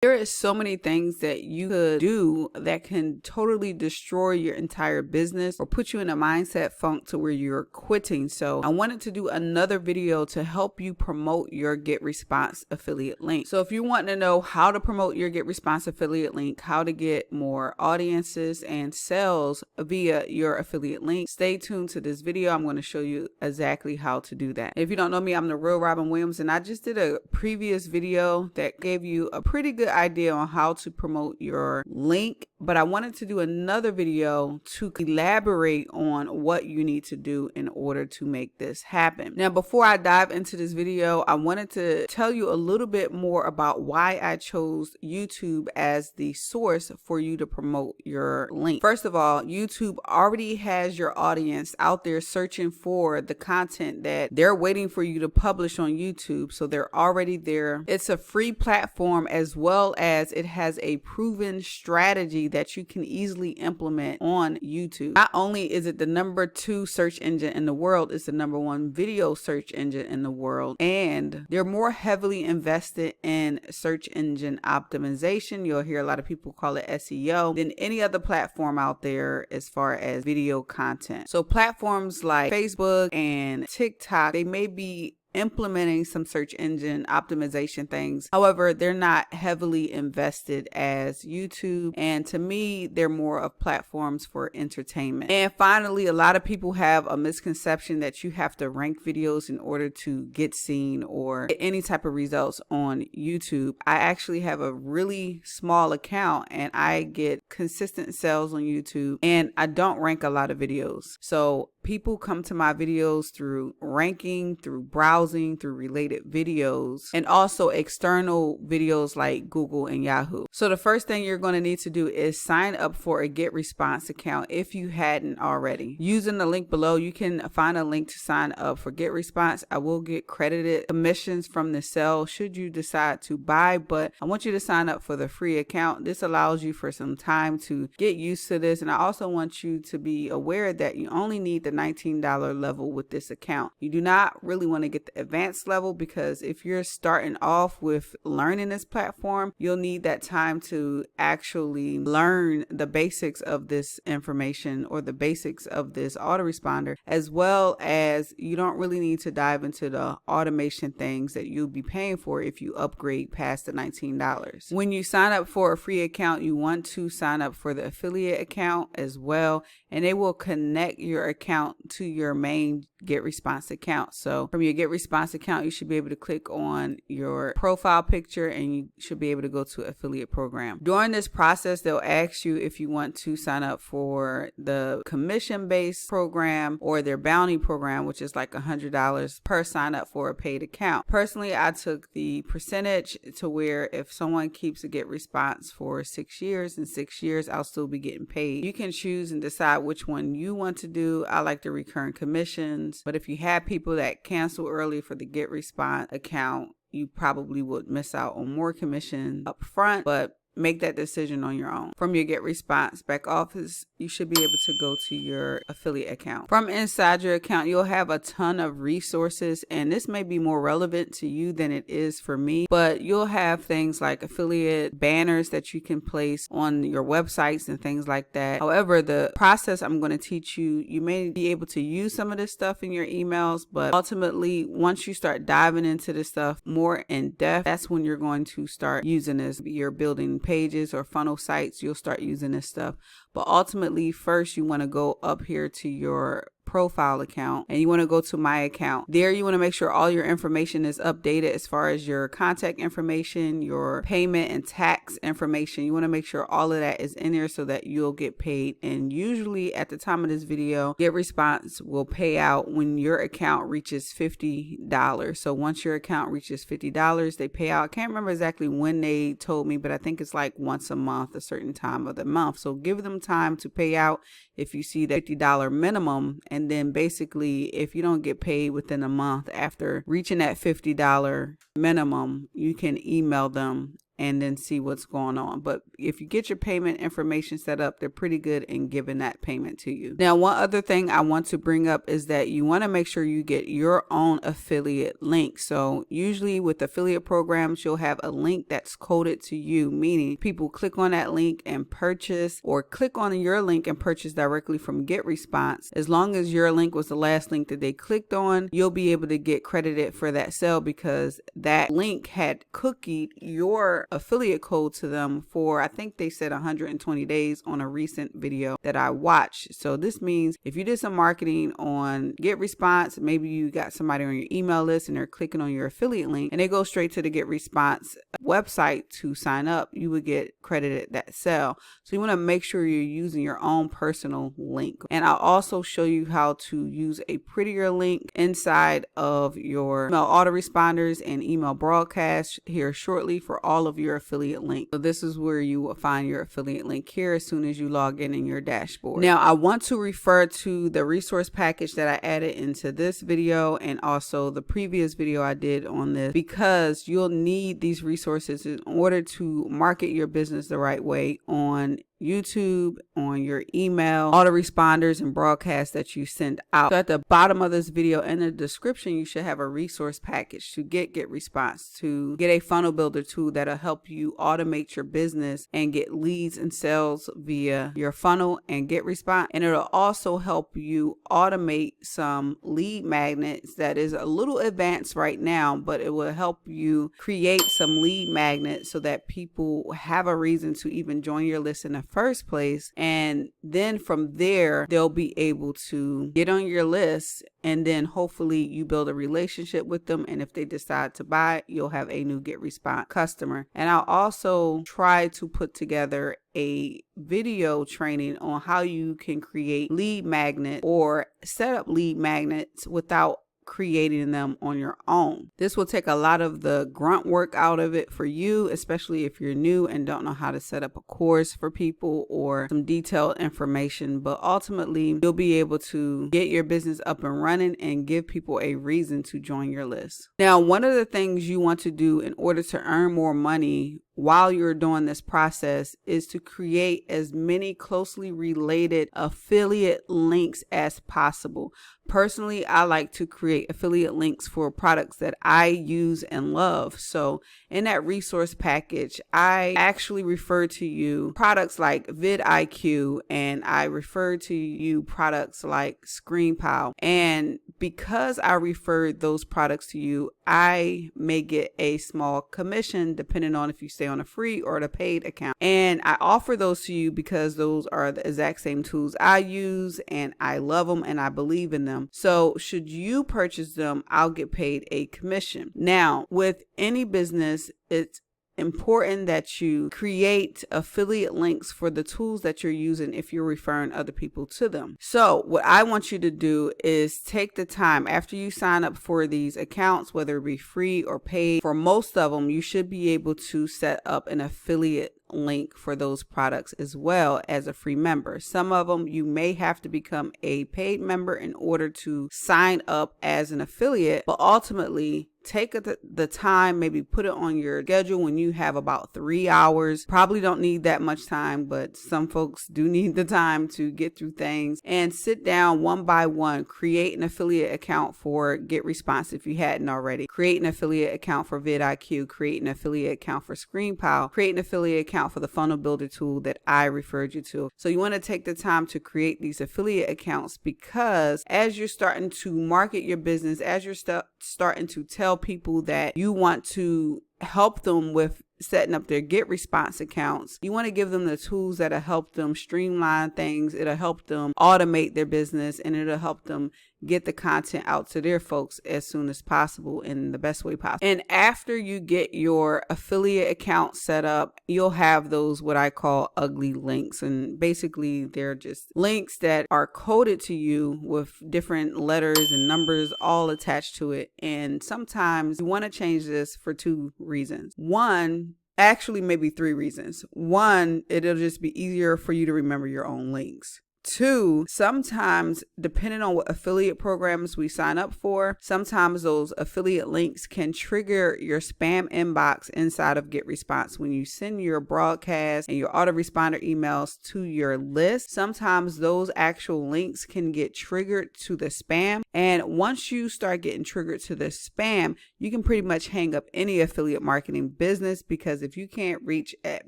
There is so many things that you could do that can totally destroy your entire business or put you in a mindset funk to where you're quitting. So I wanted to do another video to help you promote your GetResponse affiliate link. So if you want to know how to promote your GetResponse affiliate link, how to get more audiences and sales via your affiliate link, stay tuned to this video. I'm going to show you exactly how to do that. If you don't know me, I'm the real Robin Williams, and I just did a previous video that gave you a pretty good idea on how to promote your link, but I wanted to do another video to elaborate on what you need to do in order to make this happen. Now, before I dive into this video, I wanted to tell you a little bit more about why I chose YouTube as the source for you to promote your link. First of all, YouTube already has your audience out there searching for the content that they're waiting for you to publish on YouTube. So they're already there. It's a free platform, as well as it has a proven strategy that you can easily implement on YouTube. Not only is it the #2 search engine in the world, it's the #1 video search engine in the world, and they're more heavily invested in search engine optimization. You'll hear a lot of people call it SEO than any other platform out there as far as video content. So platforms like Facebook and TikTok, they may be implementing some search engine optimization things. However, they're not heavily invested as YouTube. And to me, they're more of platforms for entertainment. And finally, a lot of people have a misconception that you have to rank videos in order to get seen or get any type of results on YouTube. I actually have a really small account and I get consistent sales on YouTube, and I don't rank a lot of videos. So people come to my videos through ranking, through browsing, through related videos, and also external videos like Google and Yahoo. So the first thing you're going to need to do is sign up for a GetResponse account if you hadn't already. Using the link below, you can find a link to sign up for GetResponse. I will get credited commissions from the sale should you decide to buy, but I want you to sign up for the free account. This allows you for some time to get used to this, and I also want you to be aware that you only need the $19 level with this account. You do not really want to get the advanced level, because if you're starting off with learning this platform, you'll need that time to actually learn the basics of this information or the basics of this autoresponder, as well as you don't really need to dive into the automation things that you'll be paying for if you upgrade past the $19. When you sign up for a free account, you want to sign up for the affiliate account as well, and they will connect your account to your main GetResponse account. So from your GetResponse account, you should be able to click on your profile picture and you should be able to go to affiliate program. During this process, they'll ask you if you want to sign up for the commission-based program or their bounty program, which is like $100 per sign up for a paid account. Personally, I took the percentage to where if someone keeps a GetResponse for 6 years, in 6 years, I'll still be getting paid. You can choose and decide which one you want to do. I like the recurring commissions, but if you have people that cancel early for the GetResponse account, you probably would miss out on more commission up front, but make that decision on your own. From your GetResponse back office, you should be able to go to your affiliate account. From inside your account, you'll have a ton of resources, and this may be more relevant to you than it is for me, but you'll have things like affiliate banners that you can place on your websites and things like that. However, the process I'm going to teach you, you may be able to use some of this stuff in your emails, but ultimately, once you start diving into this stuff more in depth, that's when you're going to start using this. You're building pages or funnel sites, you'll start using this stuff. But ultimately, first you want to go up here to your profile account and you want to go to my account. There you want to make sure all your information is updated as far as your contact information, your payment and tax information. You want to make sure all of that is in there so that you'll get paid. And usually at the time of this video, GetResponse will pay out when your account reaches $50. So once your account reaches $50, they pay out. I can't remember exactly when they told me, but I think it's like once a month, a certain time of the month. So give them time to pay out if you see that $50 minimum. And then basically, if you don't get paid within a month after reaching that $50 minimum, you can email them and then see what's going on. But if you get your payment information set up, they're pretty good in giving that payment to you. Now, one other thing I want to bring up is that you want to make sure you get your own affiliate link. So usually with affiliate programs, you'll have a link that's coded to you, meaning people click on that link and purchase, or click on your link and purchase directly from GetResponse. As long as your link was the last link that they clicked on, you'll be able to get credited for that sale because that link had cookied your affiliate code to them for, I think they said 120 days on a recent video that I watched. So this means if you did some marketing on GetResponse, maybe you got somebody on your email list and they're clicking on your affiliate link and they go straight to the GetResponse website to sign up, you would get credited that sale. So you want to make sure you're using your own personal link. And I'll also show you how to use a prettier link inside of your email autoresponders and email broadcasts here shortly for all of your affiliate links. So this is where you will find your affiliate link here as soon as you log in your dashboard. Now I want to refer to the resource package that I added into this video and also the previous video I did on this, because you'll need these resources in order to market your business the right way on YouTube, on your email autoresponders and broadcasts that you send out. So at the bottom of this video in the description, you should have a resource package to GetResponse, to get a funnel builder tool that'll help you automate your business and get leads and sales via your funnel and GetResponse. And it'll also help you automate some lead magnets that is a little advanced right now, but it will help you create some lead magnets so that people have a reason to even join your list in the first place. And then from there, they'll be able to get on your list, and then hopefully you build a relationship with them. And if they decide to buy, you'll have a new GetResponse customer. And I'll also try to put together a video training on how you can create lead magnet or set up lead magnets without creating them on your own. This will take a lot of the grunt work out of it for you, especially if you're new and don't know how to set up a course for people or some detailed information. But ultimately, you'll be able to get your business up and running and give people a reason to join your list. Now, one of the things you want to do in order to earn more money while you're doing this process is to create as many closely related affiliate links as possible. Personally, I like to create affiliate links for products that I use and love. So in that resource package, I actually refer to you products like vidIQ, and I refer to you products like ScreenPile. And because I referred those products to you, I may get a small commission depending on if you stay on a free or the paid account. And I offer those to you because those are the exact same tools I use and I love them and I believe in them. So should you purchase them, I'll get paid a commission. Now, with any business, it's important that you create affiliate links for the tools that you're using if you're referring other people to them. So what I want you to do is take the time after you sign up for these accounts, whether it be free or paid. For most of them, you should be able to set up an affiliate link for those products as well as a free member. Some of them you may have to become a paid member in order to sign up as an affiliate, but ultimately take the time, maybe put it on your schedule when you have about 3 hours. Probably don't need that much time, but some folks do need the time to get through things, and sit down one by one, create an affiliate account for GetResponse if you hadn't already, create an affiliate account for vidIQ, create an affiliate account for ScreenPile, create an affiliate account for the funnel builder tool that I referred you to. So you want to take the time to create these affiliate accounts, because as you're starting to market your business, as you're starting to tell people that you want to help them with setting up their GetResponse accounts, you want to give them the tools that'll help them streamline things. It'll help them automate their business, and it'll help them get the content out to their folks as soon as possible in the best way possible. And after you get your affiliate account set up, you'll have those what I call ugly links. And basically they're just links that are coded to you with different letters and numbers all attached to it. And sometimes you want to change this for 2 reasons. One, actually maybe 3 reasons. One, it'll just be easier for you to remember your own links. Two, sometimes depending on what affiliate programs we sign up for, sometimes those affiliate links can trigger your spam inbox inside of GetResponse. When you send your broadcast and your autoresponder emails to your list, sometimes those actual links can get triggered to the spam. And once you start getting triggered to the spam, you can pretty much hang up any affiliate marketing business, because if you can't reach at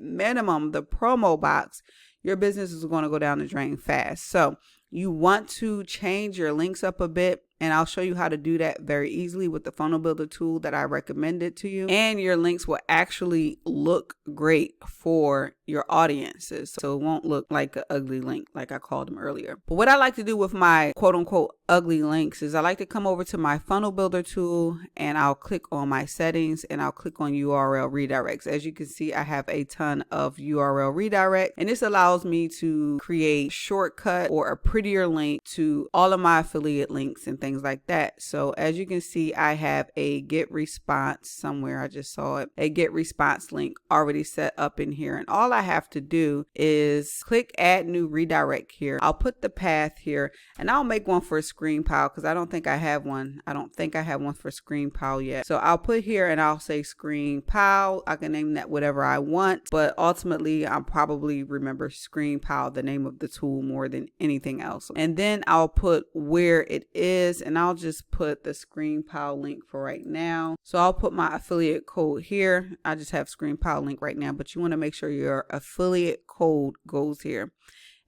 minimum the promo box, your business is going to go down the drain fast. So you want to change your links up a bit, and I'll show you how to do that very easily with the funnel builder tool that I recommended to you. And your links will actually look great for your audiences. So it won't look like an ugly link like I called them earlier. But what I like to do with my quote unquote ugly links is I like to come over to my funnel builder tool, and I'll click on my settings, and I'll click on URL redirects. As you can see, I have a ton of URL redirect, and this allows me to create shortcut or a prettier link to all of my affiliate links and things like that. So as you can see, I have a GetResponse somewhere. I just saw it, a GetResponse link already set up in here. And all I have to do is click add new redirect here. I'll put the path here, and I'll make one for ScreenPile because I don't think I have one. I don't think I have one for ScreenPile yet. So I'll put here and I'll say ScreenPile. I can name that whatever I want, but ultimately I'll probably remember ScreenPile, the name of the tool, more than anything else. And then I'll put where it is, and I'll just put the ScreenPile link for right now. So I'll put my affiliate code here. I just have ScreenPile link right now, but you want to make sure your affiliate code goes here.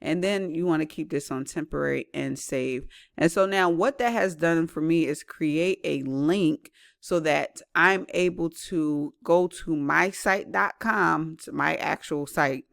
And then you want to keep this on temporary and save. And so now what that has done for me is create a link so that I'm able to go to mysite.com, to my actual site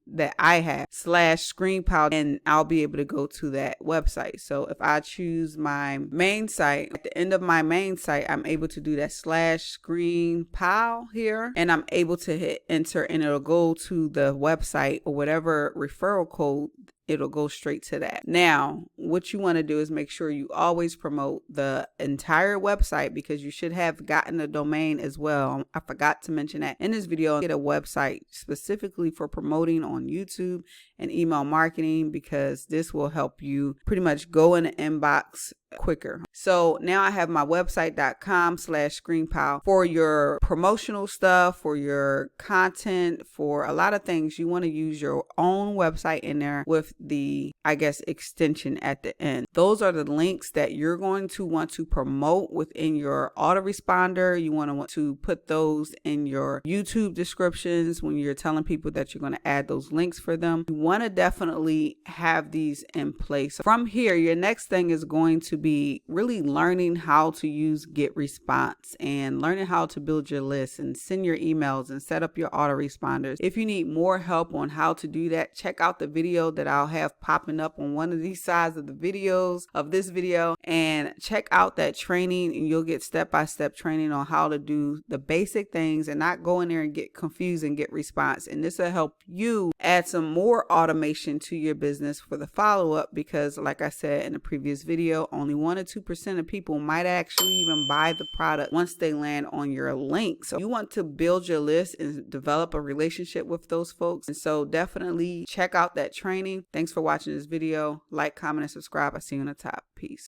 that I have, /ScreenPile, and I'll be able to go to that website. So if I choose my main site, at the end of my main site, I'm able to do that /ScreenPile here, and I'm able to hit enter, and it'll go to the website or whatever referral code. It'll go straight to that. Now, what you want to do is make sure you always promote the entire website, because you should have gotten a domain as well. I forgot to mention that in this video. Get a website specifically for promoting on YouTube and email marketing, because this will help you pretty much go in the inbox quicker. So now I have my website.com /ScreenPile for your promotional stuff, for your content, for a lot of things. You want to use your own website in there with the, I guess, extension at the end. Those are the links that you're going to want to promote within your autoresponder. You want to put those in your YouTube descriptions when you're telling people that you're going to add those links for them. You want to definitely have these in place. From here, your next thing is going to be really learning how to use GetResponse and learning how to build your lists and send your emails and set up your autoresponders. If you need more help on how to do that, check out the video that I'll have popping up on one of these sides of the videos of this video, and check out that training, and you'll get step-by-step training on how to do the basic things and not go in there and get confused and GetResponse. And this will help you add some more automation to your business for the follow-up, because like I said in the previous video, only 1 or 2% of people might actually even buy the product once they land on your link. So you want to build your list and develop a relationship with those folks. And so definitely check out that training. Thanks for watching this video. Like, comment, and subscribe. I see you on the top. Peace.